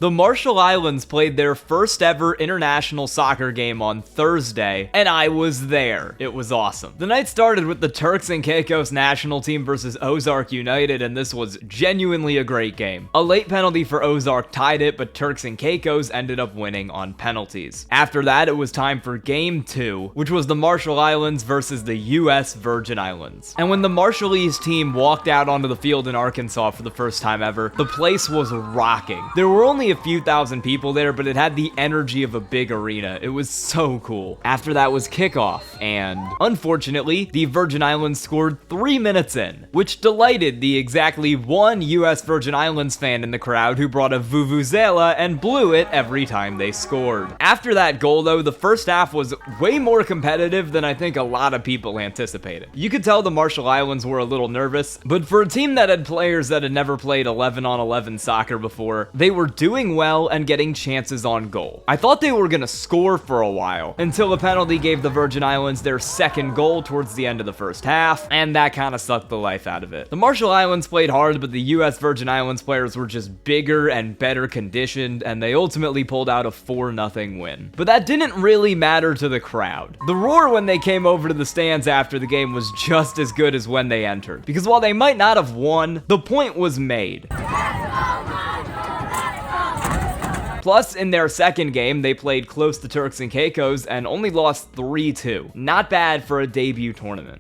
The Marshall Islands played their first ever international soccer game on Thursday, and I was there. It was awesome. The night started with the Turks and Caicos national team versus Ozark United, and this was genuinely a great game. A late penalty for Ozark tied it, but Turks and Caicos ended up winning on penalties. After that, it was time for Game 2, which was the Marshall Islands versus the US Virgin Islands. And when the Marshallese team walked out onto the field in Arkansas for the first time ever, the place was rocking. There were only a few thousand people there, but it had the energy of a big arena. It was so cool. After that was kickoff, and unfortunately, the Virgin Islands scored 3 minutes in, which delighted the exactly one US Virgin Islands fan in the crowd who brought a vuvuzela and blew it every time they scored. After that goal though, the first half was way more competitive than I think a lot of people anticipated. You could tell the Marshall Islands were a little nervous, but for a team that had players that had never played 11-on-11 soccer before, they were doing well and getting chances on goal. I thought they were gonna score for a while, until a penalty gave the Virgin Islands their second goal towards the end of the first half, and that kind of sucked the life out of it. The Marshall Islands played hard, but the US Virgin Islands players were just bigger and better conditioned, and they ultimately pulled out a 4-0 win. But that didn't really matter to the crowd. The roar when they came over to the stands after the game was just as good as when they entered, because while they might not have won, the point was made. Plus, in their second game, they played close to Turks and Caicos and only lost 3-2. Not bad for a debut tournament.